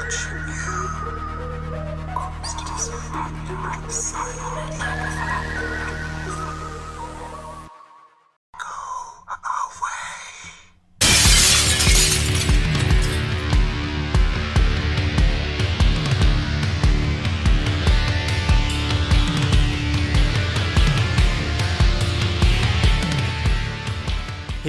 Hey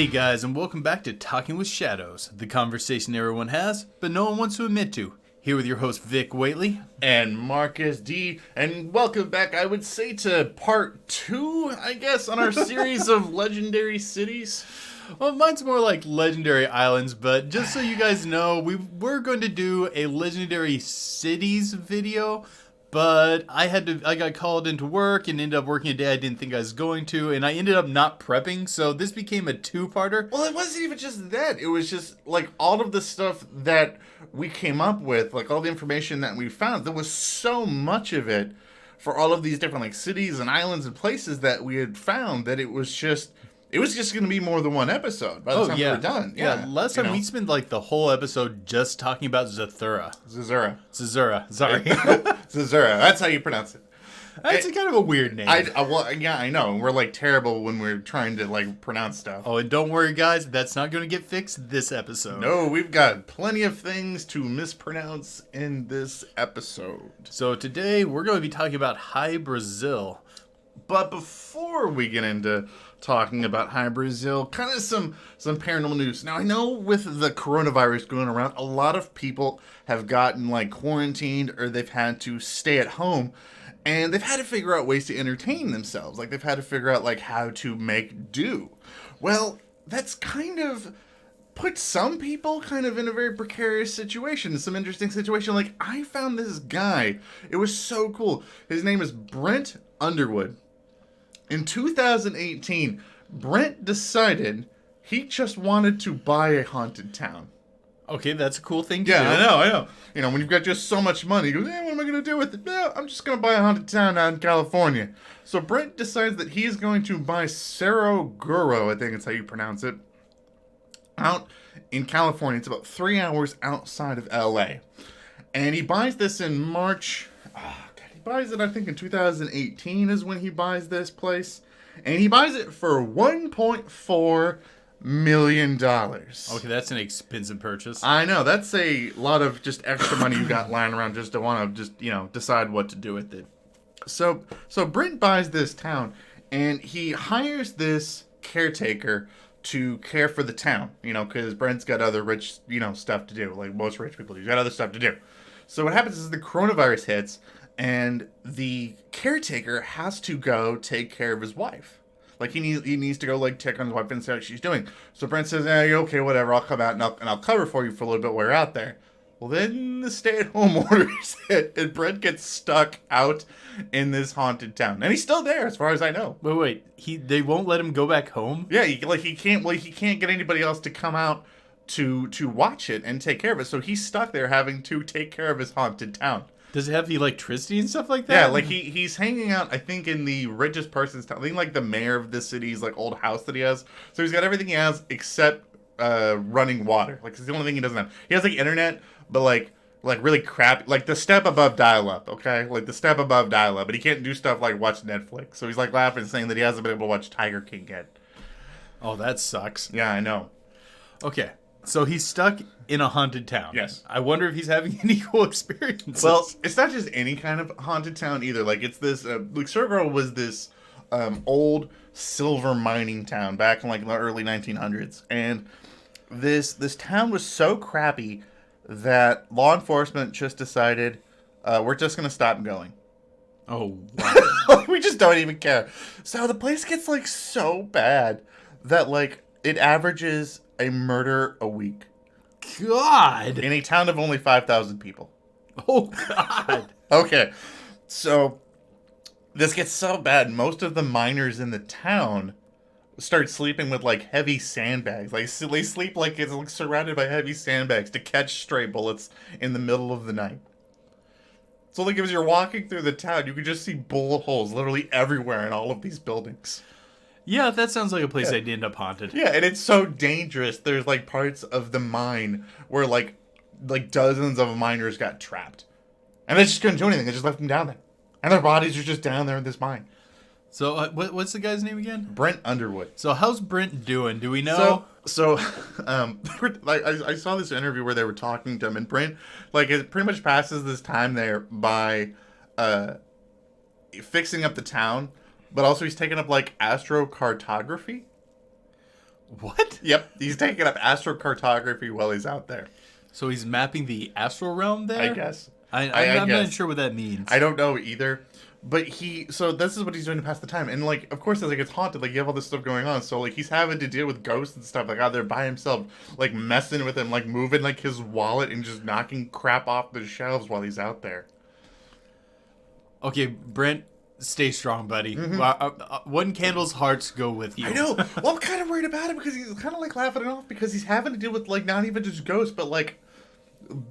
guys, and welcome back to Talking with Shadows, the conversation everyone has, but no one wants to admit to. Here with your host, Vic Whately. And Marcus D. And welcome back, I would say, to part 2, I guess, on our series of legendary cities. Well, mine's more like legendary islands, but just so you guys know, we're going to do a legendary cities video. But I got called into work and ended up working a day I didn't think I was going to, and I ended up not prepping, so this became a two-parter. Well, it wasn't even just that. It was just, like, all of the stuff that we came up with, like, all the information that we found. There was so much of it for all of these different, like, cities and islands and places that we had found that it was just going to be more than one episode by the time we were done. Yeah, last time we spent like the whole episode just talking about Zathura. Zazura. Sorry. Zazura. That's how you pronounce it. That's kind of a weird name. I know. We're like terrible when we're trying to like pronounce stuff. Oh, and don't worry, guys. That's not going to get fixed this episode. No, we've got plenty of things to mispronounce in this episode. So today we're going to be talking about Hy-Brasil. But before we get into talking about Hy-Brasil, kind of some paranormal news. Now, I know with the coronavirus going around, a lot of people have gotten like quarantined or they've had to stay at home and they've had to figure out ways to entertain themselves. Like they've had to figure out like how to make do. Well, that's kind of put some people kind of in a very precarious situation, some interesting situation. Like I found this guy. It was so cool. His name is Brent Underwood. In 2018, Brent decided he just wanted to buy a haunted town. Okay, that's a cool thing to do. Yeah, I know. You know, when you've got just so much money, you go, what am I going to do with it? Yeah, I'm just going to buy a haunted town out in California. So Brent decides that he is going to buy Cerro Gordo, I think it's how you pronounce it, out in California. It's about 3 hours outside of LA. And he buys this in March. Buys it, I think, in 2018 is when he buys this place. And he buys it for $1.4 million. Okay, that's an expensive purchase. I know. That's a lot of just extra money you got lying around just to want to just, decide what to do with it. So Brent buys this town, and he hires this caretaker to care for the town, because Brent's got other rich, stuff to do, like most rich people do. He's got other stuff to do. So what happens is the coronavirus hits, and the caretaker has to go take care of his wife. Like, he needs to go, like, check on his wife and see how she's doing. So Brent says, you're okay, whatever, I'll come out and I'll cover for you for a little bit while you're out there. Well, then the stay-at-home orders hit, and Brent gets stuck out in this haunted town. And he's still there, as far as I know. Wait, they won't let him go back home? Yeah, he can't get anybody else to come out to watch it and take care of it. So he's stuck there having to take care of his haunted town. Does it have the electricity and stuff like that? Yeah, like he's hanging out, I think, in the richest person's town. I think, like, the mayor of the city's, like, old house that he has. So he's got everything he has except running water. Like, it's the only thing he doesn't have. He has, like, internet, but, like really crap. Like, the step above dial-up, okay? Like, the step above dial-up. But he can't do stuff like watch Netflix. So he's, like, laughing and saying that he hasn't been able to watch Tiger King yet. Oh, that sucks. Yeah, I know. Okay. So he's stuck in a haunted town. Yes. I wonder if he's having any cool experiences. Well, it's not just any kind of haunted town either. Like, it's this, Cerro was this old silver mining town back in, like, the early 1900s. And this town was so crappy that law enforcement just decided, we're just going to stop going. Oh, wow. We just don't even care. So the place gets, like, so bad that, like, it averages a murder a week. God! In a town of only 5,000 people. Oh, God. Okay. So, this gets so bad, most of the miners in the town start sleeping with, like, heavy sandbags. Like, they sleep like it's like surrounded by heavy sandbags to catch stray bullets in the middle of the night. So, like, as you're walking through the town, you can just see bullet holes literally everywhere in all of these buildings. Yeah, that sounds like a place I'd end up haunted. Yeah, and it's so dangerous. There's, like, parts of the mine where, like, like dozens of miners got trapped, and they just couldn't do anything. They just left them down there, and their bodies are just down there in this mine. So what's the guy's name again? Brent Underwood. So how's Brent doing? Do we know? Like I saw this interview where they were talking to him, and Brent, like, it pretty much passes this time there by fixing up the town, but also he's taking up like astrocartography. What? Yep, he's taking up astrocartography while he's out there. So he's mapping the astral realm there? I guess. I'm not sure what that means. I don't know either. But so this is what he's doing to pass the time. And, like, of course, as like, it's haunted, like, you have all this stuff going on. So, like, he's having to deal with ghosts and stuff, like, out there by himself, like, messing with him, like, moving, like, his wallet and just knocking crap off the shelves while he's out there. Okay, Brent, stay strong, buddy. One candle's hearts go with you. I know. Well, I'm kind of worried about it because he's kind of, like, laughing it off because he's having to deal with, like, not even just ghosts, but, like,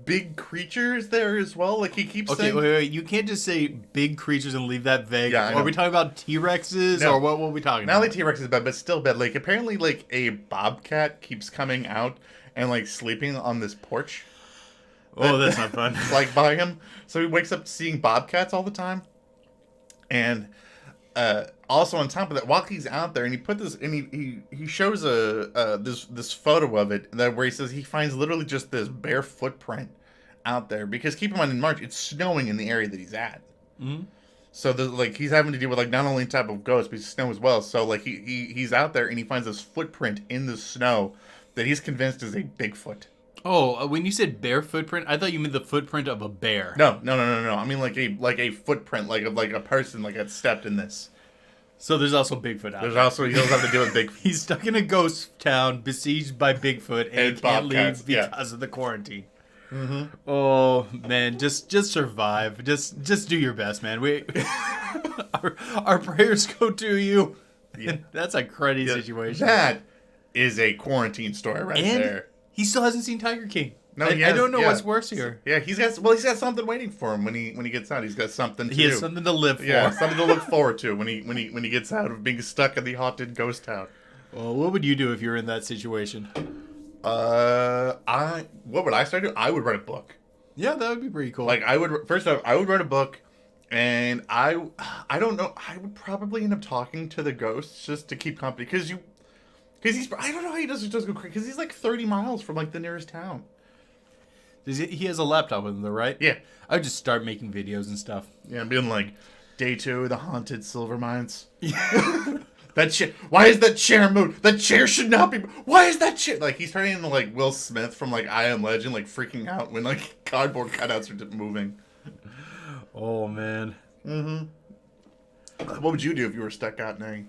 big creatures there as well. Like, he keeps saying... wait. You can't just say big creatures and leave that vague. Yeah, Are we talking about T-Rexes or what are we talking about? Not like T-Rexes, but still bad. Like, apparently, like, a bobcat keeps coming out and, like, sleeping on this porch. That's not fun. Like, by him. So he wakes up seeing bobcats all the time. And also on top of that, while he's out there, and he put this, and he shows this photo of it where he says he finds literally just this bare footprint out there, because keep in mind, in March it's snowing in the area that he's at. Mm-hmm. So like he's having to deal with like not only type of ghost but snow as well. So like he's out there and he finds this footprint in the snow that he's convinced is a Bigfoot. Oh, when you said bear footprint, I thought you meant the footprint of a bear. No. I mean like a footprint, like a person like had stepped in this. So there's also Bigfoot out there. There's also, he doesn't have to deal with Bigfoot. He's stuck in a ghost town, besieged by Bigfoot, and he can't leave because of the quarantine. Mm-hmm. Oh man, just survive. Just do your best, man. Our prayers go to you. Yeah. That's a cruddy situation. That is a quarantine story there. He still hasn't seen Tiger King. No, I don't know what's worse here. Yeah, he's got something waiting for him when he gets out. He's got something to do. He has something to live for. Yeah, something to look forward to when he gets out of being stuck in the haunted ghost town. Well, what would you do if you were in that situation? What would I start doing? I would write a book. Yeah, that would be pretty cool. Like I would write a book, and I don't know. I would probably end up talking to the ghosts just to keep company because he's, I don't know how he does go crazy, because he's like 30 miles from like the nearest town. He has a laptop with him though, right? Yeah. I would just start making videos and stuff. Yeah, being like, day 2 of the haunted silver mines. That chair. Why is that chair moved? That chair should not be. Why is that chair? Like, he's turning into like Will Smith from like I Am Legend, like freaking out when like cardboard cutouts are moving. Oh man. Mm-hmm. What would you do if you were stuck out in a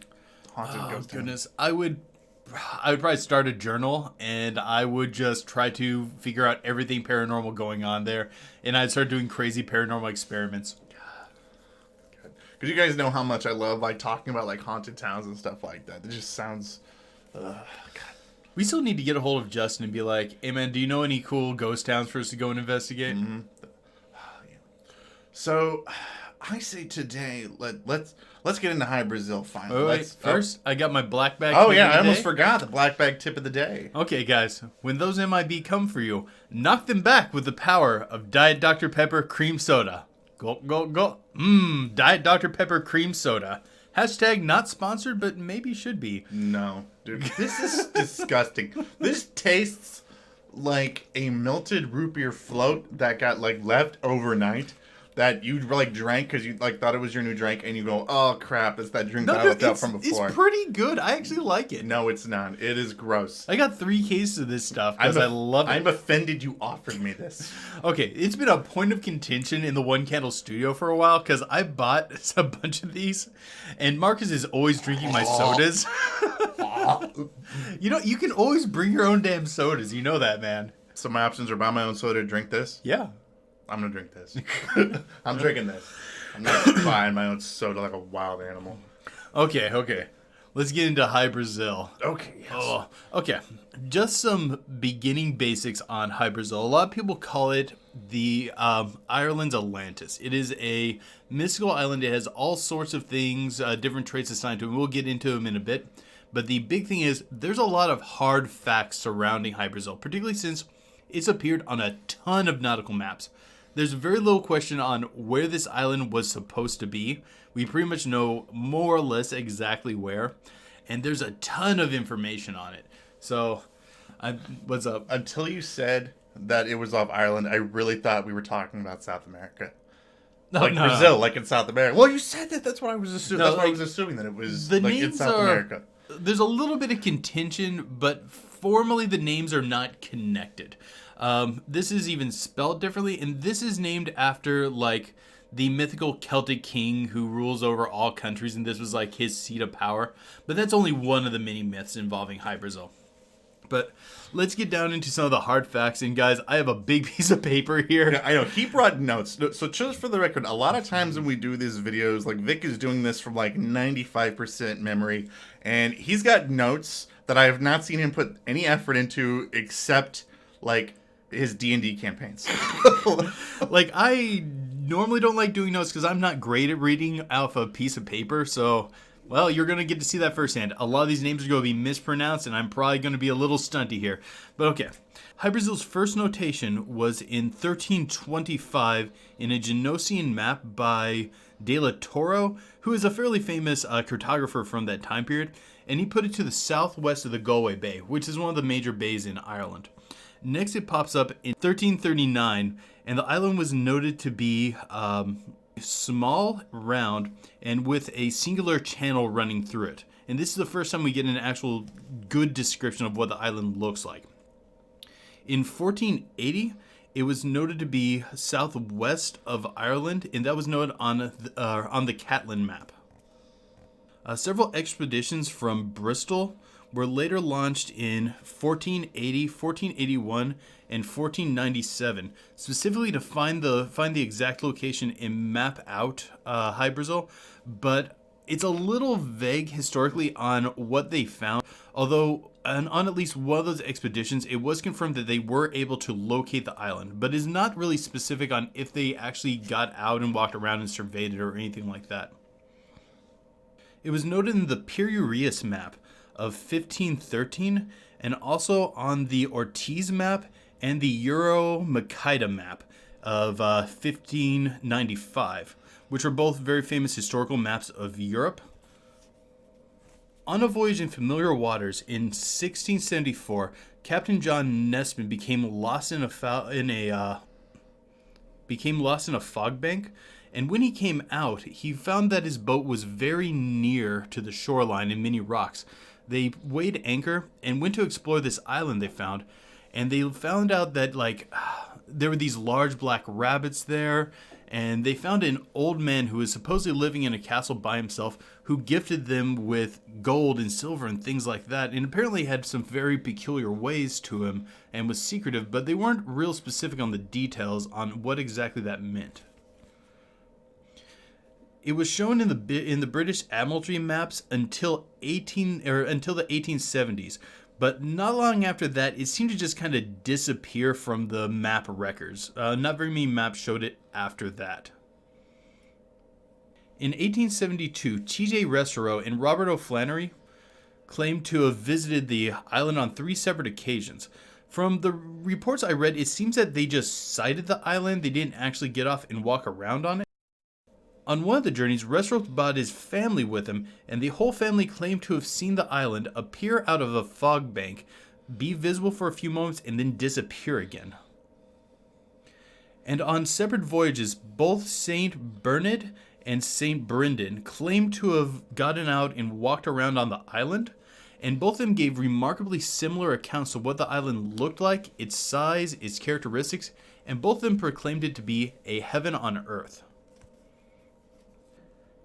haunted ghost town? Goodness, I would probably start a journal, and I would just try to figure out everything paranormal going on there, and I'd start doing crazy paranormal experiments. Because you guys know how much I love like talking about like haunted towns and stuff like that. It just sounds. God. We still need to get a hold of Justin and be like, "Hey man, do you know any cool ghost towns for us to go and investigate?" Mm-hmm. So, I say today let's get into Hy-Brasil finally. Wait, first, I got my black bag. Oh yeah, I almost forgot the black bag tip of the day. Okay, guys, when those MIB come for you, knock them back with the power of Diet Dr. Pepper Cream Soda. Go, go, go. Diet Dr. Pepper Cream Soda. Hashtag not sponsored, but maybe should be. No, dude, this is disgusting. This tastes like a melted root beer float that got like left overnight. That you like drank because you like thought it was your new drink, and you go, "Oh crap, it's that drink that I left out from before." It's pretty good. I actually like it. No, it's not. It is gross. I got 3 cases of this stuff because I love it. I'm offended you offered me this. Okay, it's been a point of contention in the One Candle studio for a while because I bought a bunch of these, and Marcus is always drinking my sodas. You know, you can always bring your own damn sodas. You know that, man. So my options are buy my own soda, drink this. Yeah. I'm gonna drink this. I'm drinking this. I'm not buying my own soda like a wild animal. Okay. Let's get into Hy-Brasil. Okay, yes. Oh, okay. Just some beginning basics on Hy-Brasil. A lot of people call it the Ireland's Atlantis. It is a mystical island. It has all sorts of things, different traits assigned to it. We'll get into them in a bit. But the big thing is there's a lot of hard facts surrounding Hy-Brasil, particularly since It's appeared on a ton of nautical maps. There's very little question on where this island was supposed to be. We pretty much know more or less exactly where, and there's a ton of information on it. So, what's up? Until you said that it was off Ireland, I really thought we were talking about South America. No, Like Brazil, like in South America. Well, you said that. That's what I was assuming. That's why I was assuming that it was the like in names South America. There's a little bit of contention, but formally the names are not connected. This is even spelled differently, and this is named after like the mythical Celtic king who rules over all countries, and this was like his seat of power. But that's only one of the many myths involving Hy-Brasil. But let's get down into some of the hard facts. And guys, I have a big piece of paper here. Yeah, I know. He brought notes. So just for the record, a lot of times when we do these videos, like Vic is doing this from like 95% memory. And he's got notes that I have not seen him put any effort into except like his D&D campaigns. Like, I normally don't like doing notes because I'm not great at reading off a piece of paper. So... well, you're going to get to see that firsthand. A lot of these names are going to be mispronounced, and I'm probably going to be a little stunty here. But okay. Hy-Brasil's first notation was in 1325 in a Genosian map by De La Toro, who is a fairly famous cartographer from that time period, and he put it to the southwest of the Galway Bay, which is one of the major bays in Ireland. Next, it pops up in 1339, and the island was noted to be... small, round, and with a singular channel running through it. And this is the first time we get an actual good description of what the island looks like. In 1480, it was noted to be southwest of Ireland, and that was noted on the Catlin map. Several expeditions from Bristol were later launched in 1480, 1481, and 1497, specifically to find the exact location and map out Hy-Brasil, but it's a little vague historically on what they found. Although on at least one of those expeditions, it was confirmed that they were able to locate the island, but is not really specific on if they actually got out and walked around and surveyed it or anything like that. It was noted in the Pyrrhus map of 1513, and also on the Ortiz map and the Euro-Makita map of 1595, which are both very famous historical maps of Europe. On a voyage in familiar waters in 1674, Captain John Nesman became lost in a fog bank, and when he came out, he found that his boat was very near to the shoreline and many rocks. They weighed anchor and went to explore this island they found, and they found out that there were these large black rabbits there, and they found an old man who was supposedly living in a castle by himself who gifted them with gold and silver and things like that, and apparently had some very peculiar ways to him and was secretive, but they weren't real specific on the details on what exactly that meant. It was shown in the British Admiralty maps until the 1870s, but not long after that, it seemed to just kind of disappear from the map records. Not very many maps showed it after that. In 1872, T.J. Restauro and Robert O'Flannery claimed to have visited the island on 3 separate occasions. From the reports I read, it seems that they just sighted the island. They didn't actually get off and walk around on it. On one of the journeys, Restauro brought his family with him, and the whole family claimed to have seen the island appear out of a fog bank, be visible for a few moments, and then disappear again. And on separate voyages, both Saint Bernard and Saint Brendan claimed to have gotten out and walked around on the island, and both of them gave remarkably similar accounts of what the island looked like, its size, its characteristics, and both of them proclaimed it to be a heaven on earth.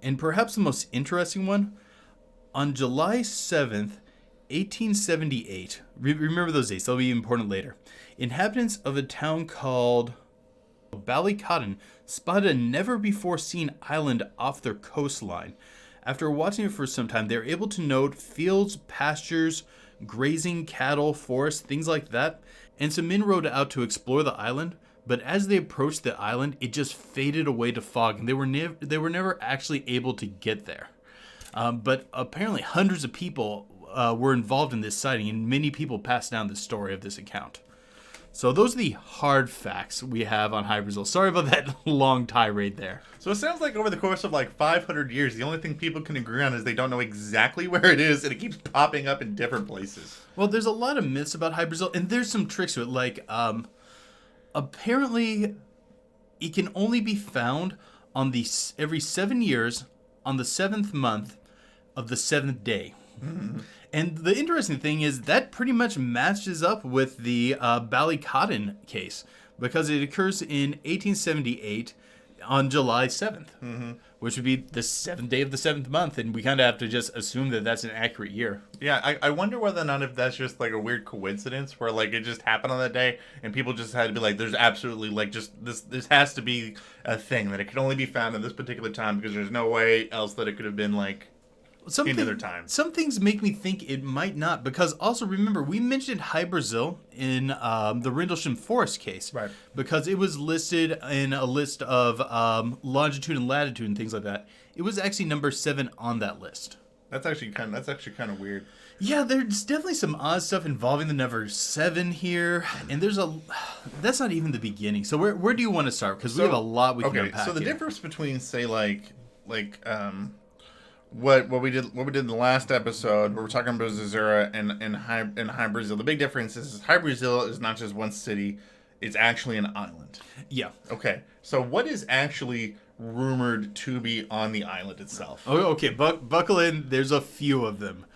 And perhaps the most interesting one, on July 7th, 1878, remember those dates, they'll be important later, inhabitants of a town called Ballycotton spotted a never-before-seen island off their coastline. After watching it for some time, they were able to note fields, pastures, grazing cattle, forests, things like that, and some men rode out to explore the island. But as they approached the island, it just faded away to fog, and they were never actually able to get there. But apparently hundreds of people were involved in this sighting, and many people passed down the story of this account. So those are the hard facts we have on Hy-Brasil. Sorry about that long tirade there. So it sounds like over the course of like 500 years, the only thing people can agree on is they don't know exactly where it is, and it keeps popping up in different places. Well, there's a lot of myths about Hy-Brasil, and there's some tricks to it. Like, apparently, it can only be found on every 7 years on the 7th month of the 7th day. Mm-hmm. And the interesting thing is that pretty much matches up with the Ballycotton case, because it occurs in 1878 on July 7th, which would be the 7th day of the 7th month, and we kind of have to just assume that that's an accurate year. Yeah, I wonder whether or not if that's just like a weird coincidence where like it just happened on that day and people just had to be like, there's absolutely like just this has to be a thing that it can only be found at this particular time because there's no way else that it could have been like another time. Some things make me think it might not, because also remember we mentioned Hy-Brasil in the Rendlesham Forest case, right? Because it was listed in a list of longitude and latitude and things like that. It was actually number 7 on that list. That's actually kind of weird. Yeah, there's definitely some odd stuff involving the number 7 here, and that's not even the beginning. So where do you want to start? Because we have a lot we can unpack. So the here. difference between say what we did in the last episode, where we're talking about Zazura and Hy-Brasil. The big difference is Hy-Brasil is not just one city; it's actually an island. Yeah. Okay. So what is actually rumored to be on the island itself? Oh, okay. Buckle in. There's a few of them.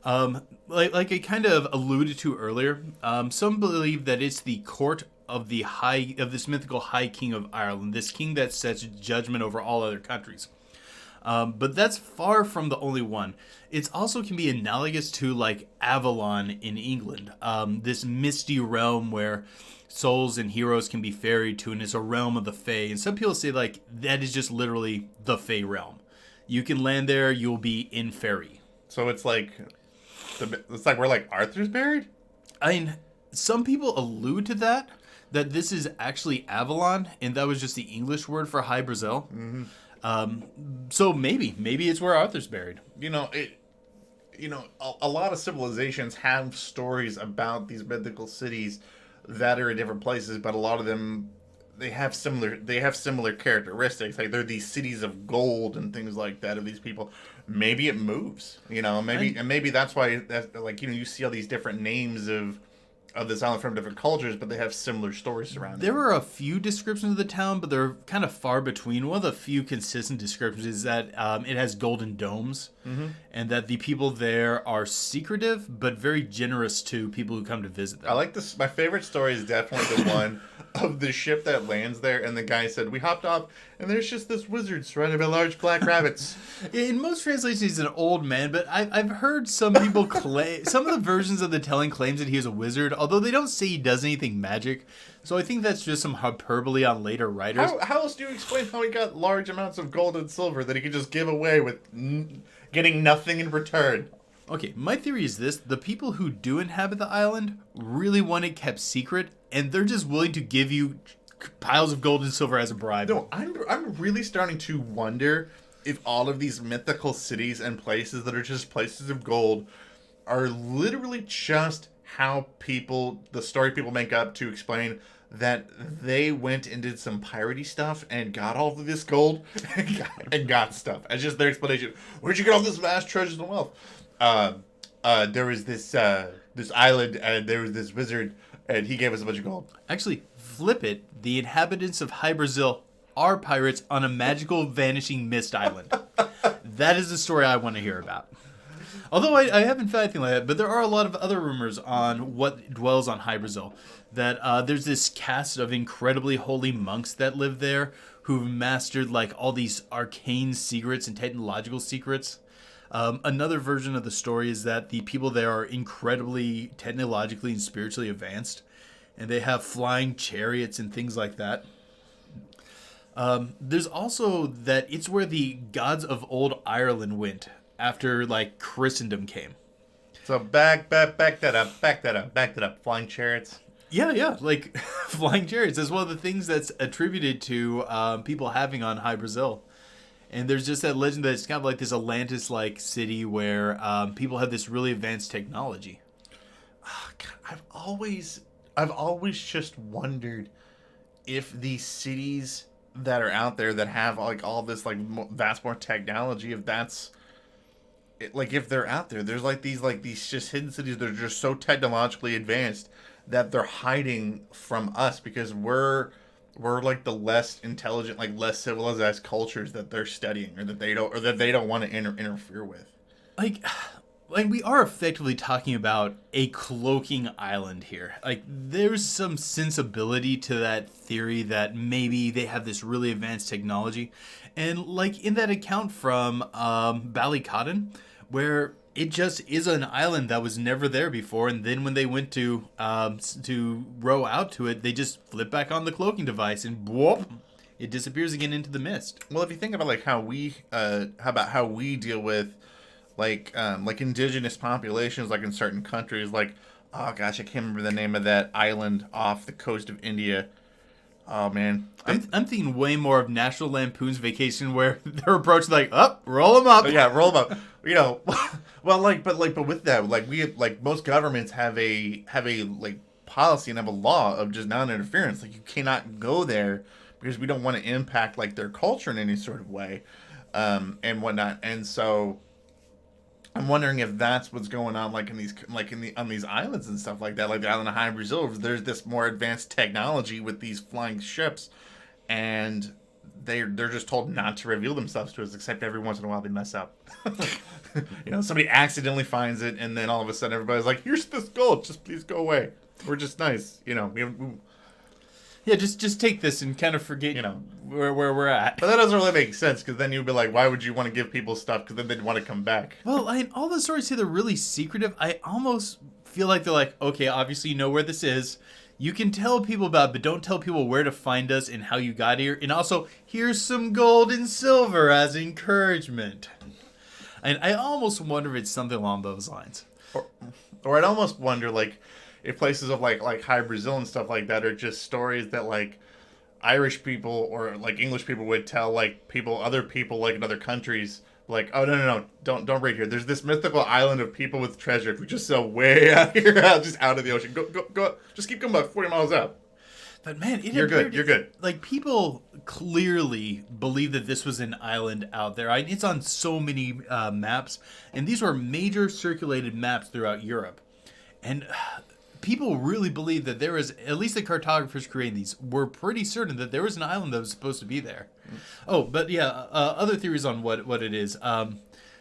Like I kind of alluded to earlier. Some believe that it's the court of this mythical High King of Ireland, this king that sets judgment over all other countries. But that's far from the only one. It also can be analogous to like Avalon in England, this misty realm where souls and heroes can be ferried to, and it's a realm of the Fae. And some people say like that is just literally the Fae realm. You can land there, you'll be in fairy. So it's like where like Arthur's buried? I mean, some people allude to that this is actually Avalon, and that was just the English word for Hy-Brasil. Mm-hmm. So maybe it's where Arthur's buried. A lot of civilizations have stories about these mythical cities that are in different places, but a lot of them they have similar characteristics. Like they're these cities of gold and things like that of these people. Maybe it moves, maybe that's why you see all these different names of this island from different cultures, but they have similar stories surrounding There them. are a few descriptions of the town, but they're kind of far between. One of the few consistent descriptions is that it has golden domes, and that the people there are secretive, but very generous to people who come to visit them. I like this. My favorite story is definitely the one of the ship that lands there, and the guy said, we hopped off, and there's just this wizard surrounded by large black rabbits. In most translations, he's an old man, but I've heard some people claim, some of the versions of the telling claims that he is a wizard, although they don't say he does anything magic. So I think that's just some hyperbole on later writers. How else do you explain how he got large amounts of gold and silver that he could just give away with getting nothing in return? Okay, my theory is this. The people who do inhabit the island really want it kept secret, and they're just willing to give you piles of gold and silver as a bribe. No, I'm really starting to wonder if all of these mythical cities and places that are just places of gold are literally just how the story people make up to explain that they went and did some piratey stuff and got all of this gold and got stuff. It's just their explanation. Where'd you get all this vast treasures and wealth? There was this island, and there was this wizard, and he gave us a bunch of gold. Actually, flip it. The inhabitants of Hy-Brasil are pirates on a magical vanishing mist island. That is the story I want to hear about. Although I haven't found anything like that, but there are a lot of other rumors on what dwells on Hy-Brasil. That there's this caste of incredibly holy monks that live there who've mastered like all these arcane secrets and technological secrets. Another version of the story is that the people there are incredibly technologically and spiritually advanced, and they have flying chariots and things like that. There's also that it's where the gods of old Ireland went after like Christendom came. So back that up. Flying chariots. Yeah, like flying chariots is one of the things that's attributed to people having on Hy-Brasil. And there's just that legend that it's kind of like this Atlantis-like city where people have this really advanced technology. Oh, God, I've always I've always just wondered if these cities that are out there that have like all this like vast more technology, if that's like if they're out there, there's like these just hidden cities that are just so technologically advanced that they're hiding from us because we're like the less intelligent, like less civilized cultures that they're studying or that they don't want to interfere with. Like, like we are effectively talking about a cloaking island here. Like, there's some sensibility to that theory that maybe they have this really advanced technology, and like in that account from Ballycotton, where it just is an island that was never there before, and then when they went to row out to it, they just flip back on the cloaking device, and whoop, it disappears again into the mist. Well, if you think about like how we deal with like indigenous populations, like in certain countries, like oh gosh, I can't remember the name of that island off the coast of India. Oh man, I'm thinking way more of National Lampoon's Vacation, where they're approaching like, up, roll them up. Yeah, roll them up. You know, well, but with that, like most governments have a like policy and have a law of just non-interference. Like you cannot go there because we don't want to impact like their culture in any sort of way, and whatnot. And so I'm wondering if that's what's going on, like on these islands and stuff like that, like the island of Hy-Brasil. There's this more advanced technology with these flying ships, and they're just told not to reveal themselves to us, except every once in a while they mess up. You know, somebody accidentally finds it, and then all of a sudden everybody's like, "Here's this gold, just please go away. We're just nice." You know, Yeah, just take this and kind of forget, you know, where we're at. but that doesn't really make sense because then you'd be like, why would you want to give people stuff? Because then they'd want to come back. Well, all the stories say they're really secretive. I almost feel like they're like, okay, obviously you know where this is. You can tell people about it, but don't tell people where to find us and how you got here. And also, here's some gold and silver as encouragement. And I almost wonder if it's something along those lines. Or I'd almost wonder, like, if places of like Hy-Brasil and stuff like that are just stories that like Irish people or like English people would tell like other people like in other countries, like, oh no, don't break here. There's this mythical island of people with treasure. If we just sail way out here, just out of the ocean, go, just keep going about 40 miles out. But man, You're good. Like, people clearly believe that this was an island out there. It's on so many maps, and these were major circulated maps throughout Europe. And people really believe that there was, at least the cartographers creating these, were pretty certain that there was an island that was supposed to be there. Oh, but yeah, other theories on what it is.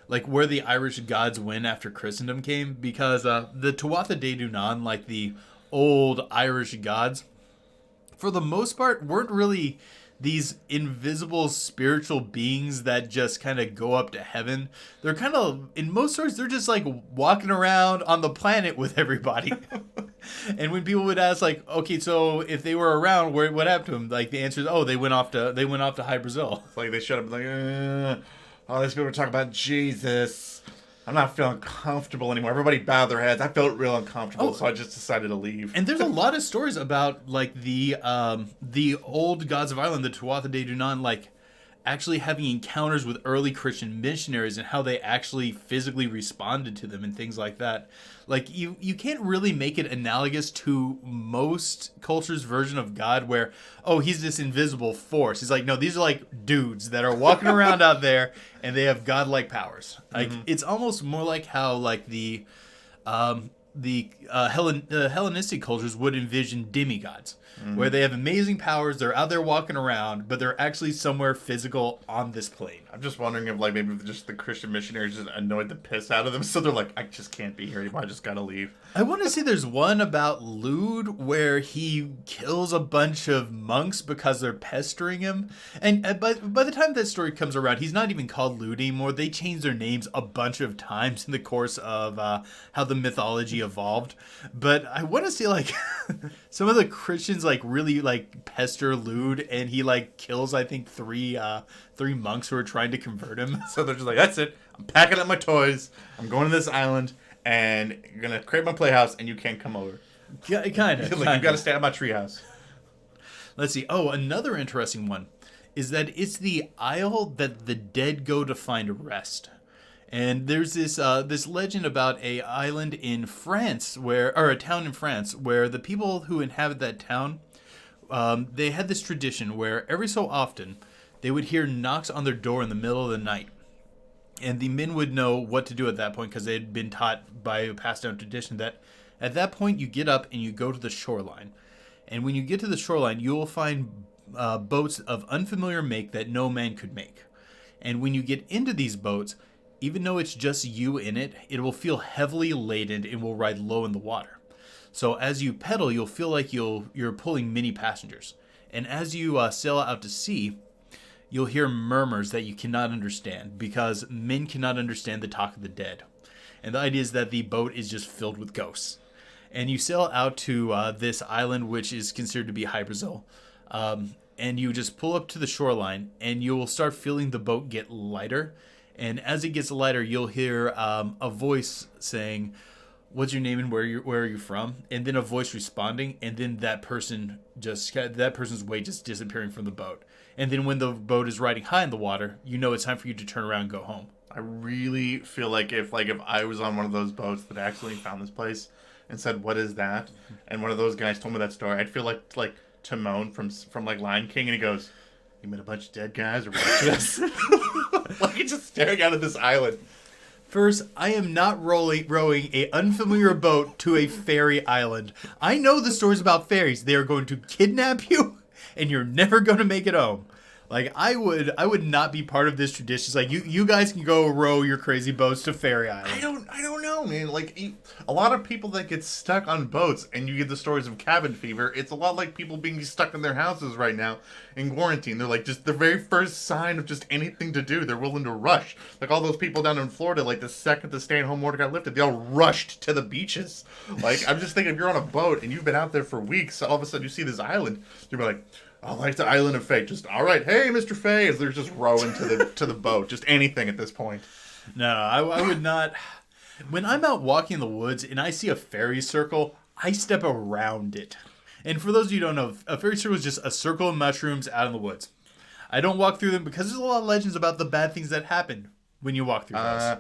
Like where the Irish gods went after Christendom came, because the Tuatha De Danann, like the old Irish gods, for the most part, weren't really these invisible spiritual beings that just kind of go up to heaven. They're kind of, in most stories, they're just like walking around on the planet with everybody. And when people would ask, like, okay, so if they were around, what happened to them? Like, the answer is, oh, they went off to Hy-Brasil. It's like they showed up like, all these people were talking about Jesus. I'm not feeling comfortable anymore. Everybody bowed their heads. I felt real uncomfortable, so I just decided to leave. And there's a lot of stories about like the old gods of Ireland, the Tuatha De Danann, like actually having encounters with early Christian missionaries and how they actually physically responded to them and things like that. Like you can't really make it analogous to most cultures' version of God where, oh, he's this invisible force. He's like, no, these are like dudes that are walking around out there and they have godlike powers. Like it's almost more like how like the Hellenistic cultures would envision demigods, where they have amazing powers, they're out there walking around, but they're actually somewhere physical on this plane. I'm just wondering if like maybe just the Christian missionaries just annoyed the piss out of them, so they're like, I just can't be here anymore. I just gotta leave. I want to say there's one about Lude where he kills a bunch of monks because they're pestering him, and by the time that story comes around, he's not even called Lude anymore. They changed their names a bunch of times in the course of how the mythology evolved. But I want to say like some of the Christians like really like pester Lude, and he like kills I think three monks who are trying to convert him. So they're just like, that's it. I'm packing up my toys. I'm going to this island, and you're gonna create my playhouse, and you can't come over. Yeah, kind of. Like, you got to stay at my treehouse. Let's see. Oh, another interesting one is that it's the isle that the dead go to find rest. And there's this legend about a island in France or a town in France where the people who inhabit that town, they had this tradition where every so often they would hear knocks on their door in the middle of the night. And the men would know what to do at that point because they had been taught by a passed down tradition that at that point you get up and you go to the shoreline. And when you get to the shoreline, you will find boats of unfamiliar make that no man could make. And when you get into these boats, even though it's just you in it, it will feel heavily laden and will ride low in the water. So as you pedal, you'll feel like you're pulling many passengers. And as you sail out to sea, you'll hear murmurs that you cannot understand because men cannot understand the talk of the dead. And the idea is that the boat is just filled with ghosts. And you sail out to this island, which is considered to be Hy-Brasil. And you just pull up to the shoreline, and you will start feeling the boat get lighter. And as it gets lighter, you'll hear a voice saying, "What's your name and where are you from?" And then a voice responding, and then that person's weight just disappearing from the boat. And then when the boat is riding high in the water, you know it's time for you to turn around and go home. I really feel like if I was on one of those boats that actually found this place and said, "What is that?" and one of those guys told me that story, I'd feel like Timon from like Lion King, and he goes, "You met a bunch of dead guys or watching us?" Like he's just staring out at this island. First, I am not rowing a unfamiliar boat to a fairy island. I know the stories about fairies. They are going to kidnap you, and you're never going to make it home. Like I would not be part of this tradition. It's like you guys can go row your crazy boats to Fairy Island. I don't know, man. Like a lot of people that get stuck on boats, and you get the stories of cabin fever. It's a lot like people being stuck in their houses right now in quarantine. They're like just the very first sign of just anything to do, they're willing to rush. Like all those people down in Florida, like the second the stay-at-home order got lifted, they all rushed to the beaches. Like I'm just thinking, if you're on a boat and you've been out there for weeks, all of a sudden you see this island, you're like, "I like the island of Faye." Just all right, hey, Mr. Faye, as they're just rowing to the boat. Just anything at this point. No, I would not. When I'm out walking in the woods and I see a fairy circle, I step around it. And for those of you who don't know, a fairy circle is just a circle of mushrooms out in the woods. I don't walk through them because there's a lot of legends about the bad things that happen when you walk through those.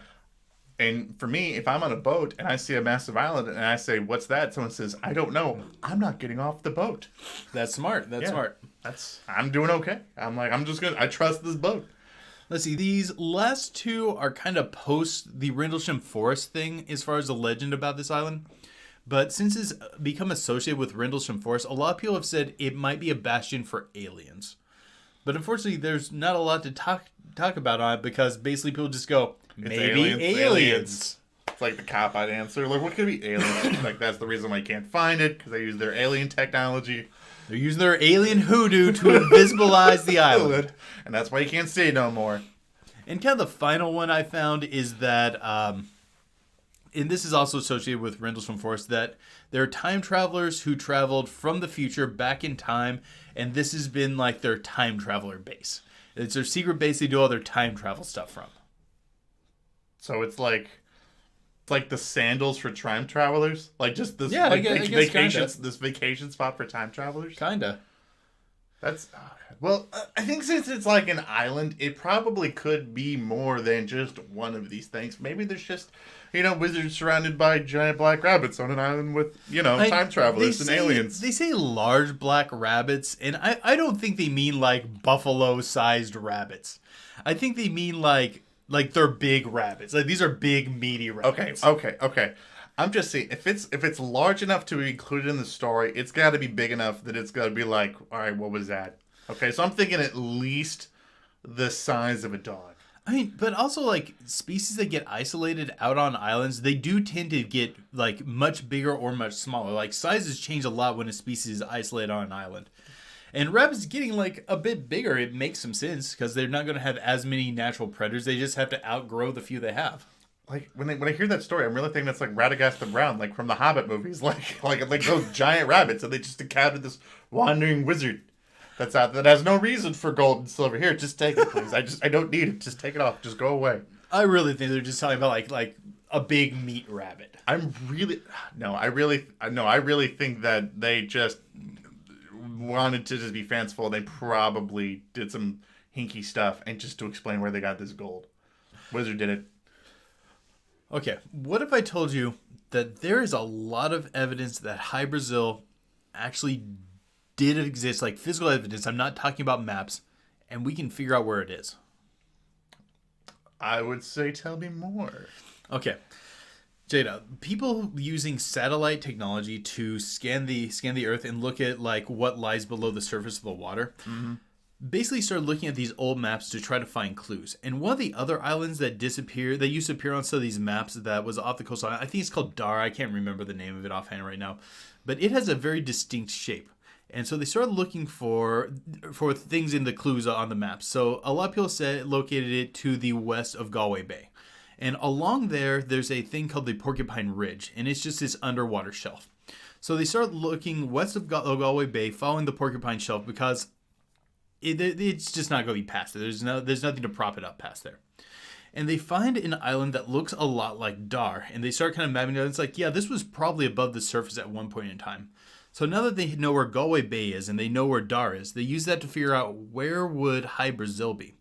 And for me, if I'm on a boat and I see a massive island and I say, "What's that?" Someone says, "I don't know." I'm not getting off the boat. That's smart. That's smart. I'm doing okay. I'm like, I trust this boat. Let's see. These last two are kind of post the Rendlesham Forest thing as far as the legend about this island. But since it's become associated with Rendlesham Forest, a lot of people have said it might be a bastion for aliens. But unfortunately, there's not a lot to talk about on it because basically people just go, maybe aliens. It's like the cop-out answer. Like, what could be aliens? Like, that's the reason why you can't find it, because they use their alien technology. They're using their alien hoodoo to invisibilize the island. And that's why you can't see it no more. And kind of the final one I found is that, and this is also associated with Rendlesham Forest, that there are time travelers who traveled from the future back in time, and this has been like their time traveler base. It's their secret base they do all their time travel stuff from. So it's like the sandals for time travelers, like just this this vacation spot for time travelers. Kinda. That's well, I think since it's like an island, it probably could be more than just one of these things. Maybe there's just wizards surrounded by giant black rabbits on an island with time travelers and aliens. They say large black rabbits, and I don't think they mean like buffalo-sized rabbits. I think they mean like they're big rabbits. Like these are big meaty rabbits. Okay. I'm just saying, if it's large enough to be included in the story, it's got to be big enough that it's got to be like, all right, what was that? Okay, so I'm thinking at least the size of a dog. I mean, but also like species that get isolated out on islands, they do tend to get like much bigger or much smaller. Like sizes change a lot when a species is isolated on an island. And rabbits getting like a bit bigger, it makes some sense because they're not going to have as many natural predators. They just have to outgrow the few they have. Like when I hear that story, I'm really thinking that's like Radagast the Brown, like from the Hobbit movies, like those giant rabbits, and they just encountered this wandering wizard that's out that has no reason for gold and silver. Here, just take it, please. I don't need it. Just take it off. Just go away. I really think they're just talking about like a big meat rabbit. I really think that they just wanted to just be fanciful. They probably did some hinky stuff and just to explain where they got this gold. Wizard did it. Okay, what if I told you that there is a lot of evidence that Hy-Brasil actually did exist, like physical evidence. I'm not talking about maps, and we can figure out where it is. I would say tell me more. Okay. Jada, people using satellite technology to scan the Earth and look at like what lies below the surface of the water, basically started looking at these old maps to try to find clues. And one of the other islands that used to appear on some of these maps that was off the coastline, I think it's called Dar. I can't remember the name of it offhand right now, but it has a very distinct shape. And so they started looking for things in the clues on the map. So a lot of people said located it to the west of Galway Bay. And along there, there's a thing called the Porcupine Ridge, and it's just this underwater shelf. So they started looking west of Galway Bay, following the Porcupine Shelf, because it's just not going to be past it. There's nothing to prop it up past there. And they find an island that looks a lot like Dar, and they start kind of mapping it out. It's like, yeah, this was probably above the surface at one point in time. So now that they know where Galway Bay is and they know where Dar is, they use that to figure out where would Hy-Brasil be.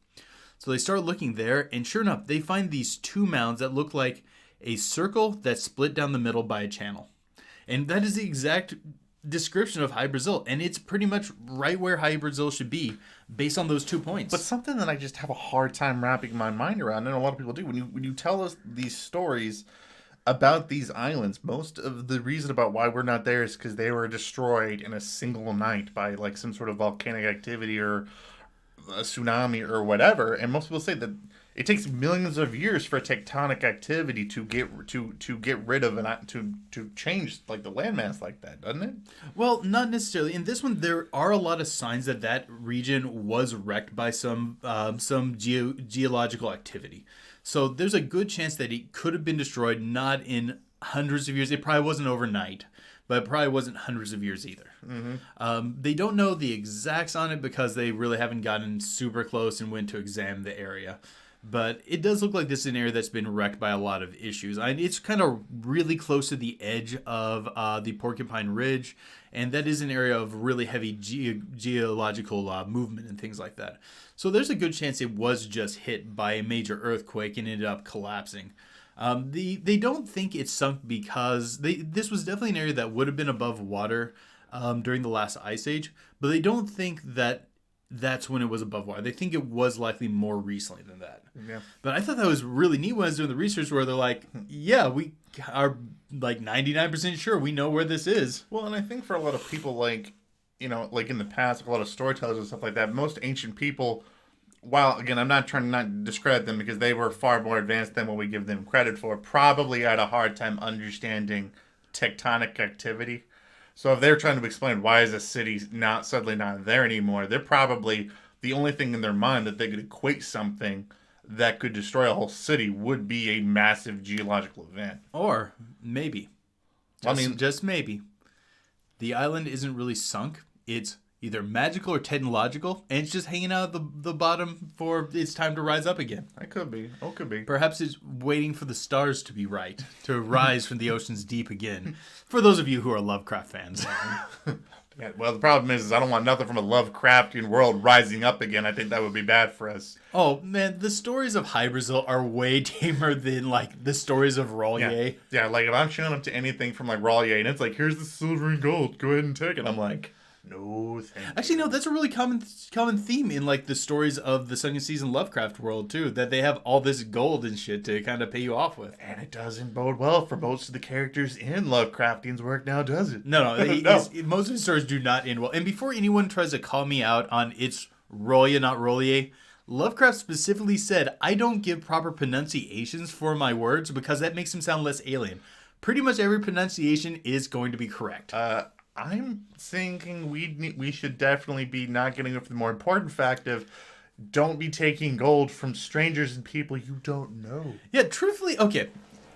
So they start looking there, and sure enough, they find these two mounds that look like a circle that's split down the middle by a channel. And that is the exact description of Hy-Brasil, and it's pretty much right where Hy-Brasil should be based on those 2 points. But something that I just have a hard time wrapping my mind around, and a lot of people do, when you tell us these stories about these islands, most of the reason about why we're not there is because they were destroyed in a single night by like some sort of volcanic activity or a tsunami or whatever. And most people say that it takes millions of years for tectonic activity to get rid of to change like the landmass like that, doesn't it? Well, not necessarily. In this one, there are a lot of signs that that region was wrecked by some geological activity. So there's a good chance that it could have been destroyed, not in hundreds of years. It probably wasn't overnight, but it probably wasn't hundreds of years either. They don't know the exacts on it because they really haven't gotten super close and went to examine the area. But it does look like this is an area that's been wrecked by a lot of issues. It's kind of really close to the edge of the Porcupine Ridge, and that is an area of really heavy geological movement and things like that. So there's a good chance it was just hit by a major earthquake and ended up collapsing. They don't think it's sunk because this was definitely an area that would have been above water during the last ice age, but they don't think that that's when it was above water. They think it was likely more recently than that. Yeah. But I thought that was really neat when I was doing the research where they're like, yeah, we are like 99% sure we know where this is. Well, and I think for a lot of people, like, you know, like in the past, a lot of storytellers and stuff like that, most ancient people, while, again, I'm not trying to not discredit them because they were far more advanced than what we give them credit for, probably had a hard time understanding tectonic activity. So if they're trying to explain why is a city suddenly not there anymore, they're probably the only thing in their mind that they could equate something that could destroy a whole city would be a massive geological event. Or maybe, just maybe, the island isn't really sunk. It's either magical or technological, and it's just hanging out at the bottom for its time to rise up again. It could be. Oh, could be. Perhaps it's waiting for the stars to be right, to rise from the ocean's deep again. For those of you who are Lovecraft fans. Yeah, well, the problem is I don't want nothing from a Lovecraftian world rising up again. I think that would be bad for us. Oh, man, the stories of Hy-Brasil are way tamer than, like, the stories of Rollier. Yeah, like, if I'm showing up to anything from, like, Rollier, and it's like, here's the silver and gold, go ahead and take it. I'm like, no, thank you. Actually, no, that's a really common theme in, like, the stories of the second season Lovecraft world, too, that they have all this gold and shit to kind of pay you off with. And it doesn't bode well for most of the characters in Lovecraftian's work now, does it? No. Most of the stories do not end well. And before anyone tries to call me out on it's Rollier, not Rollier, Lovecraft specifically said, I don't give proper pronunciations for my words because that makes them sound less alien. Pretty much every pronunciation is going to be correct. I'm thinking we should definitely be not getting over the more important fact of don't be taking gold from strangers and people you don't know. Yeah, truthfully, okay.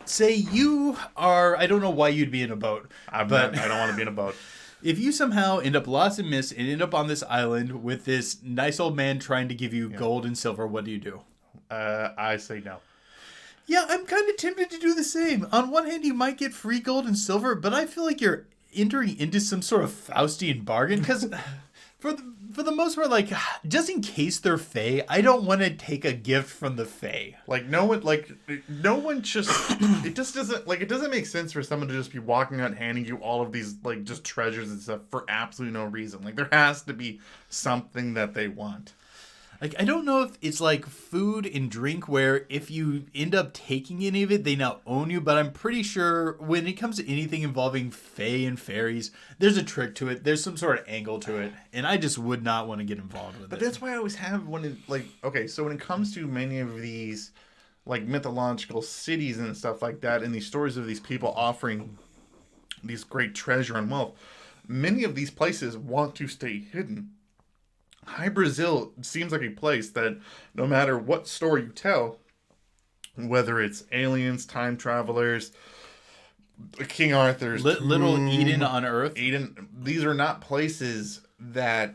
Say you are, I don't know why you'd be in a boat. I don't want to be in a boat. If you somehow end up lost in mist and end up on this island with this nice old man trying to give you gold and silver, what do? I say no. Yeah, I'm kind of tempted to do the same. On one hand, you might get free gold and silver, but I feel like you're entering into some sort of Faustian bargain because For the most part, like, just in case they're Fae, I don't want to take a gift from the Fae. No one just, it just doesn't, it doesn't make sense for someone to just be walking out handing you all of these, just treasures and stuff for absolutely no reason. There has to be something that they want. I don't know if it's like food and drink where if you end up taking any of it, they now own you. But I'm pretty sure when it comes to anything involving fae and fairies, there's a trick to it. There's some sort of angle to it. And I just would not want to get involved with it. But that's why I always have so when it comes to many of these, mythological cities and stuff like that, and these stories of these people offering these great treasure and wealth, many of these places want to stay hidden. Hy-Brasil seems like a place that no matter what story you tell, whether it's aliens, time travelers, King Arthur's Little Eden on Earth. These are not places that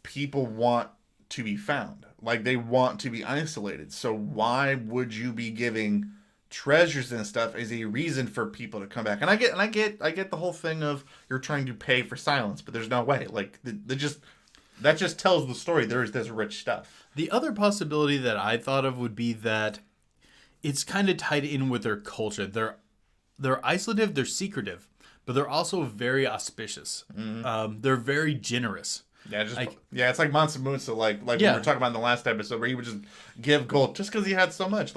people want to be found. They want to be isolated. So why would you be giving treasures and stuff as a reason for people to come back? And I get the whole thing of you're trying to pay for silence, but there's no way. That just tells the story. There's this rich stuff. The other possibility that I thought of would be that it's kind of tied in with their culture. They're isolative, they're secretive, but they're also very auspicious. Mm-hmm. They're very generous. Yeah, it's like Mansa like we were talking about in the last episode, where he would just give gold just because he had so much.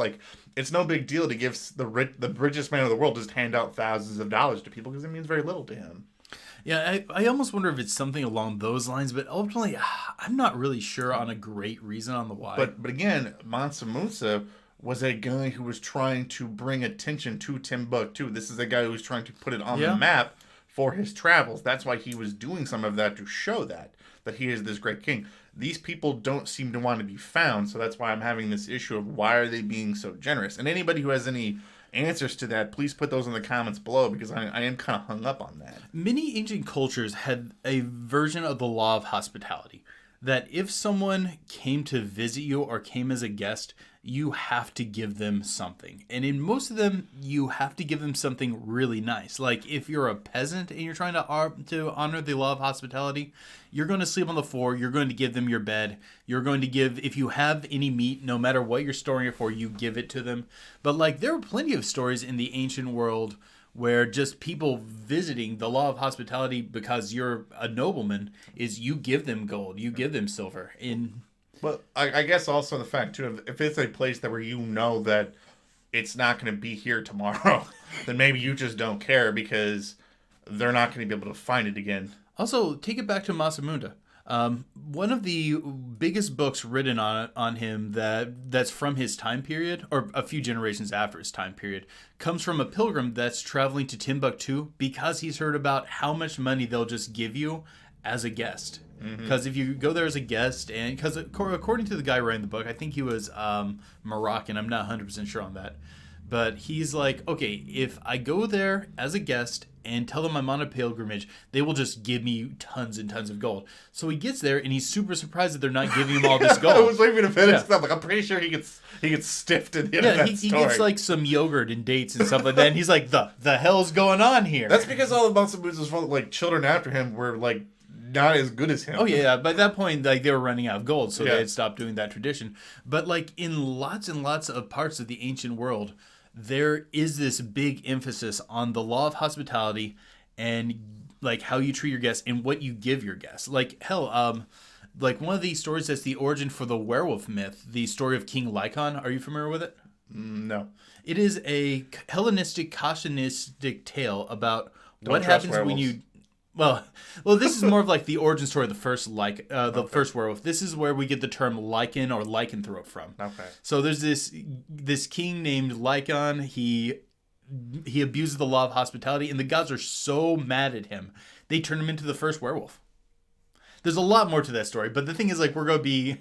It's no big deal to give the richest man in the world just hand out thousands of dollars to people because it means very little to him. Yeah, I almost wonder if it's something along those lines, but ultimately, I'm not really sure on a great reason on the why. But again, Mansa Musa was a guy who was trying to bring attention to Timbuktu. This is a guy who was trying to put it on the map for his travels. That's why he was doing some of that, to show that he is this great king. These people don't seem to want to be found, so that's why I'm having this issue of why are they being so generous. And anybody who has any answers to that, please put those in the comments below, because I am kind of hung up on that. Many ancient cultures had a version of the law of hospitality, that if someone came to visit you or came as a guest, you have to give them something. And in most of them, you have to give them something really nice. Like if you're a peasant and you're trying to honor the law of hospitality, you're going to sleep on the floor. You're going to give them your bed. You're going to give, if you have any meat, no matter what you're storing it for, you give it to them. But there were plenty of stories in the ancient world where just people visiting the law of hospitality because you're a nobleman is you give them gold, you give them silver. But I guess also the fact, too, if it's a place that where you know that it's not going to be here tomorrow, then maybe you just don't care because they're not going to be able to find it again. Also, take it back to Masamunda. One of the biggest books written on him that's from his time period, or a few generations after his time period, comes from a pilgrim that's traveling to Timbuktu because he's heard about how much money they'll just give you as a guest. Because if you go there as a guest, and because according to the guy writing the book, I think he was Moroccan. I'm not 100% sure on that. But he's like, okay, if I go there as a guest and tell them I'm on a pilgrimage, they will just give me tons and tons of gold. So he gets there and he's super surprised that they're not giving him all this gold. I was waiting to finish stuff. I'm pretty sure he gets stiffed at the end of that he story. gets some yogurt and dates and stuff like that. And he's like, the hell's going on here? That's because all of Mansa Musa's children after him were not as good as him. Oh yeah, by that point, they were running out of gold, so they had stopped doing that tradition. But in lots and lots of parts of the ancient world, there is this big emphasis on the law of hospitality and how you treat your guests and what you give your guests. One of these stories that's the origin for the werewolf myth, the story of King Lycaon. Are you familiar with it? No. It is a Hellenistic, cautionistic tale about what happens when you. Well, this is more of the origin story of the first first werewolf. This is where we get the term lichen or lycanthrope from. Okay. So there's this king named Lycaon. He abuses the law of hospitality, and the gods are so mad at him, they turn him into the first werewolf. There's a lot more to that story, but the thing is, we're going to be.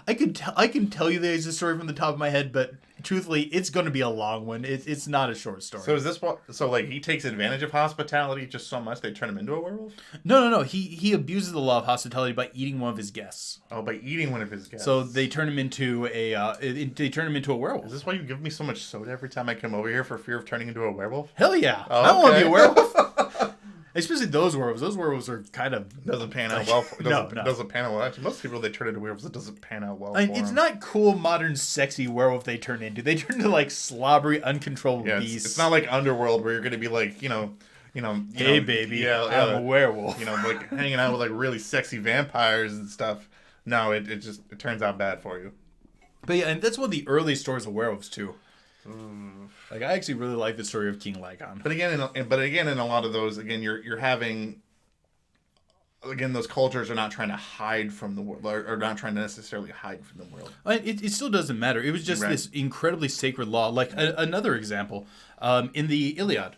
I can tell you there's a story from the top of my head, but truthfully, it's going to be a long one. It's not a short story. So is this what? So he takes advantage of hospitality just so much they turn him into a werewolf? No. He abuses the law of hospitality by eating one of his guests. Oh, by eating one of his guests. So they turn him into a werewolf. Is this why you give me so much soda every time I come over here for fear of turning into a werewolf? Hell yeah! Oh, I want to be a werewolf. Especially those werewolves. Those werewolves are kind of... Doesn't pan out well. No. Doesn't pan out well. Actually, most people, they turn into werewolves, it doesn't pan out well And for it's them. not cool, modern, sexy werewolf they turn into. They turn into, like, slobbery, uncontrollable beasts. It's not like Underworld where you're going to be like, Hey, baby, I'm a werewolf. Like hanging out with like really sexy vampires and stuff. No, it turns out bad for you. But yeah, and that's one of the early stories of werewolves too. Like I actually really like the story of King Lygon. But again, in a lot of those, again, you're having, again, those cultures are not trying to hide from the world, or not trying to necessarily hide from the world. It still doesn't matter. It was just this incredibly sacred law. Like another example, in the Iliad.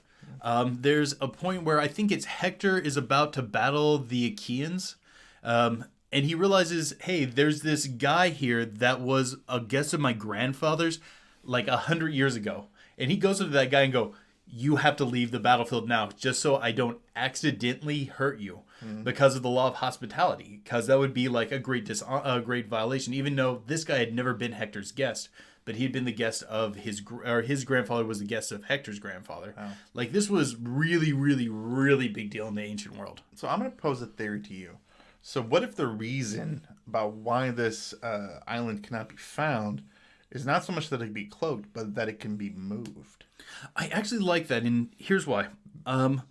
There's a point where I think it's Hector is about to battle the Achaeans, and he realizes, hey, there's this guy here that was a guest of my grandfather's like 100 years ago. And he goes up to that guy and go, you have to leave the battlefield now just so I don't accidentally hurt you because of the law of hospitality. Because that would be like a great violation, even though this guy had never been Hector's guest. But he had been the guest of his grandfather was the guest of Hector's grandfather. Oh. Like this was really, really, really big deal in the ancient world. So I'm going to pose a theory to you. So what if the reason about why this island cannot be found is not so much that it can be cloaked, but that it can be moved? I actually like that, and here's why. On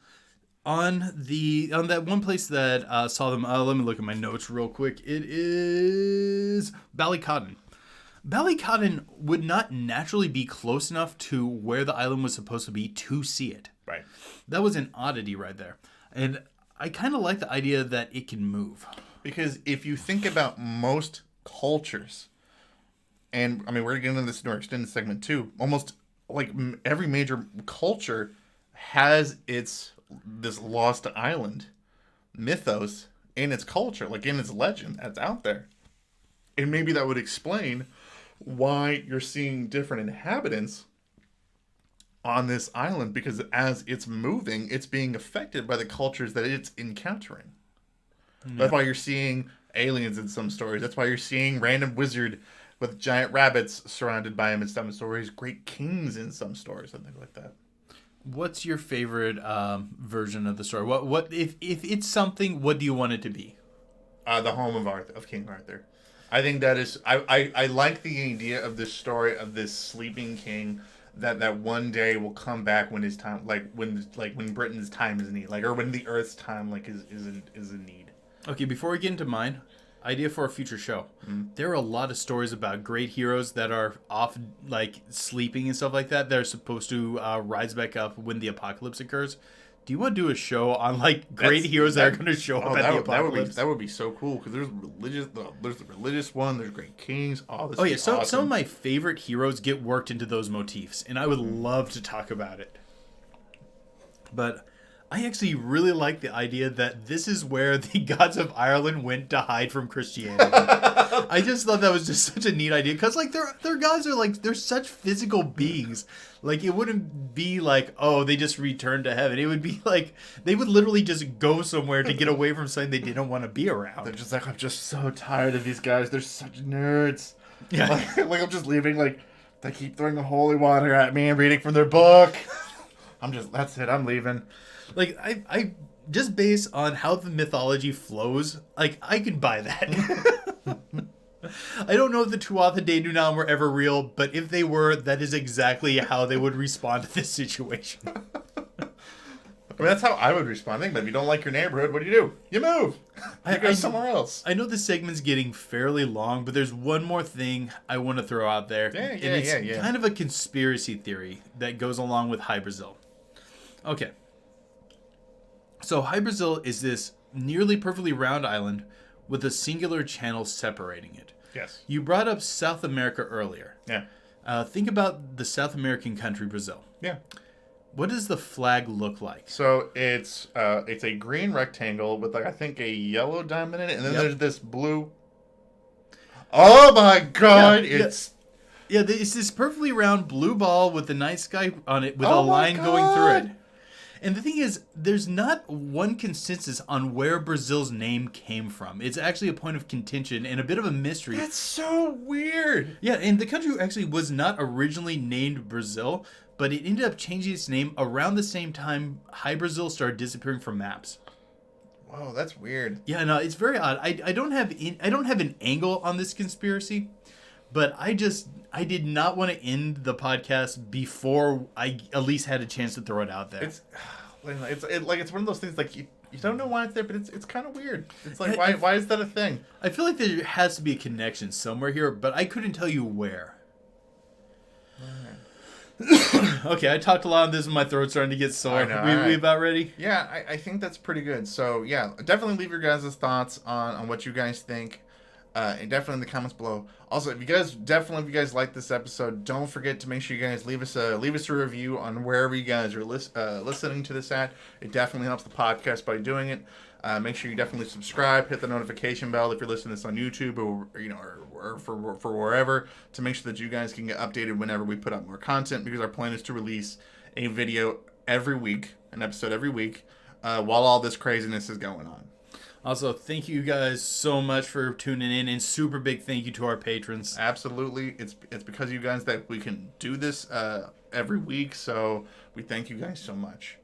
that one place that saw them, let me look at my notes real quick. It is Ballycotton. Ballycotton would not naturally be close enough to where the island was supposed to be to see it. Right. That was an oddity right there. And I kind of like the idea that it can move. Because if you think about most cultures, and I mean, we're going to get into this in our extended segment too, almost like every major culture has this lost island mythos in its culture, like in its legend that's out there. And maybe that would explain why you're seeing different inhabitants on this island, because as it's moving, it's being affected by the cultures that it's encountering. Yeah. That's why you're seeing aliens in some stories. That's why you're seeing random wizard with giant rabbits surrounded by him in some stories, great kings in some stories, and things like that. What's your favorite version of the story? What if it's something? What do you want it to be? The home of King Arthur. I think that is. I like the idea of this story of this sleeping king that one day will come back when his time, when Britain's time is in need, or when the Earth's time is in need. Okay, before we get into mine, idea for a future show. There are a lot of stories about great heroes that are off sleeping and stuff like that. They're supposed to rise back up when the apocalypse occurs. Do you want to do a show on great heroes that are going to show up at the apocalypse? That would be so cool, because there's the religious one, there's great kings. Some of my favorite heroes get worked into those motifs, and I would love to talk about it. But I actually really like the idea that this is where the gods of Ireland went to hide from Christianity. I just thought that was just such a neat idea, because their gods are they're such physical beings. It wouldn't be they just returned to heaven. It would be they would literally just go somewhere to get away from something they didn't want to be around. They're just I'm just so tired of these guys. They're such nerds. Yeah. I'm just leaving. They keep throwing the holy water at me and reading from their book. That's it. I'm leaving. I just based on how the mythology flows, I can buy that. I don't know if the Tuatha De Danann were ever real, but if they were, that is exactly how they would respond to this situation. That's how I would respond. But if you don't like your neighborhood, what do? You move. You go somewhere else. I know this segment's getting fairly long, but there's one more thing I want to throw out there. It's kind of a conspiracy theory that goes along with Hy-Brasil. Okay. So Hy-Brasil is this nearly perfectly round island with a singular channel separating it. Yes. You brought up South America earlier. Yeah. Think about the South American country, Brazil. Yeah. What does the flag look like? So it's a green rectangle with I think a yellow diamond in it, and then there's this blue. Oh my God! It's this perfectly round blue ball with the night sky on it with a line going through it. And the thing is, there's not one consensus on where Brazil's name came from. It's actually a point of contention and a bit of a mystery. That's so weird. Yeah, and the country actually was not originally named Brazil, but it ended up changing its name around the same time Hy-Brasil started disappearing from maps. Whoa, that's weird. Yeah, no, it's very odd. I don't have an angle on this conspiracy, but I did not want to end the podcast before I at least had a chance to throw it out there. It's one of those things like you don't know why it's there, but it's kind of weird. It's like why is that a thing? I feel like there has to be a connection somewhere here, but I couldn't tell you where. Okay, I talked a lot on this and my throat's starting to get sore. We about ready? Yeah, I think that's pretty good. So, yeah, definitely leave your guys' thoughts on what you guys think. And definitely in the comments below. Also, if you guys like this episode, don't forget to make sure you guys leave us a review on wherever you guys are listening to this at. It definitely helps the podcast by doing it. Make sure you definitely subscribe, hit the notification bell if you're listening to this on YouTube or for wherever, to make sure that you guys can get updated whenever we put up more content, because our plan is to release a video every week, an episode every week, while all this craziness is going on. Also, thank you guys so much for tuning in, and super big thank you to our patrons. Absolutely. It's because of you guys that we can do this every week, so we thank you guys so much.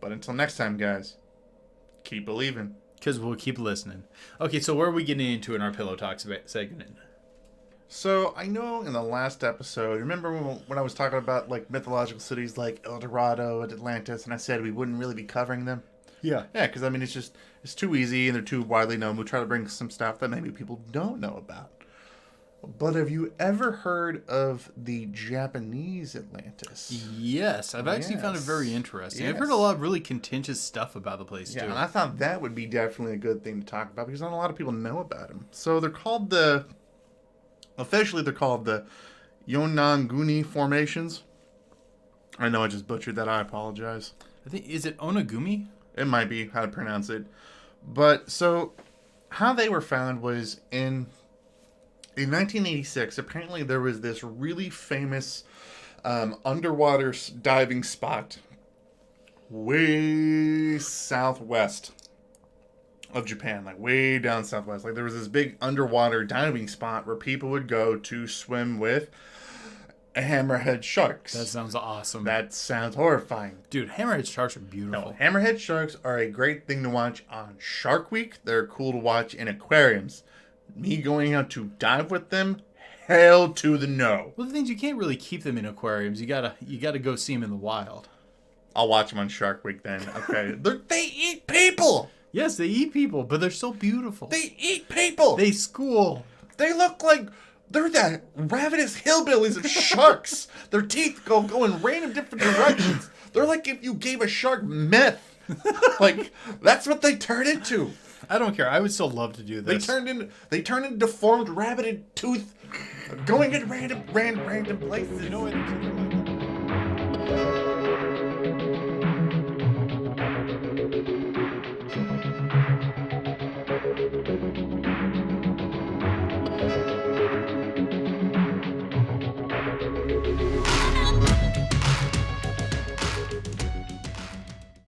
But until next time, guys, keep believing. Because we'll keep listening. Okay, so where are we getting into in our Pillow Talk segment? So, I know in the last episode, remember when I was talking about like mythological cities like El Dorado and Atlantis, and I said we wouldn't really be covering them? Yeah. Yeah, because I mean, it's too easy and they're too widely known. We'll try to bring some stuff that maybe people don't know about. But have you ever heard of the Japanese Atlantis? Yes, I've actually found it very interesting. Yes. I've heard a lot of really contentious stuff about the place, too. Yeah, and I thought that would be definitely a good thing to talk about, because not a lot of people know about them. So officially they're called the Yonaguni Formations. I know I just butchered that. I apologize. Is it Onagumi? It might be how to pronounce it. But so how they were found was in 1986, apparently there was this really famous underwater diving spot way southwest of Japan, like way down southwest. Like there was this big underwater diving spot where people would go to swim with hammerhead sharks. That sounds awesome. That sounds horrifying. Dude, hammerhead sharks are beautiful. No, hammerhead sharks are a great thing to watch on Shark Week. They're cool to watch in aquariums. Me going out to dive with them, hell to the no. Well, the thing is, you can't really keep them in aquariums. You gotta go see them in the wild. I'll watch them on Shark Week then. Okay, they eat people. Yes, they eat people, but they're so beautiful. They eat people. They school. They look like they're the ravenous hillbillies of sharks. Their teeth go in random different directions. They're like if you gave a shark meth. Like that's what they turn into. I don't care. I would still love to do this. They turn into deformed, rabbited tooth, going in random places. You know what?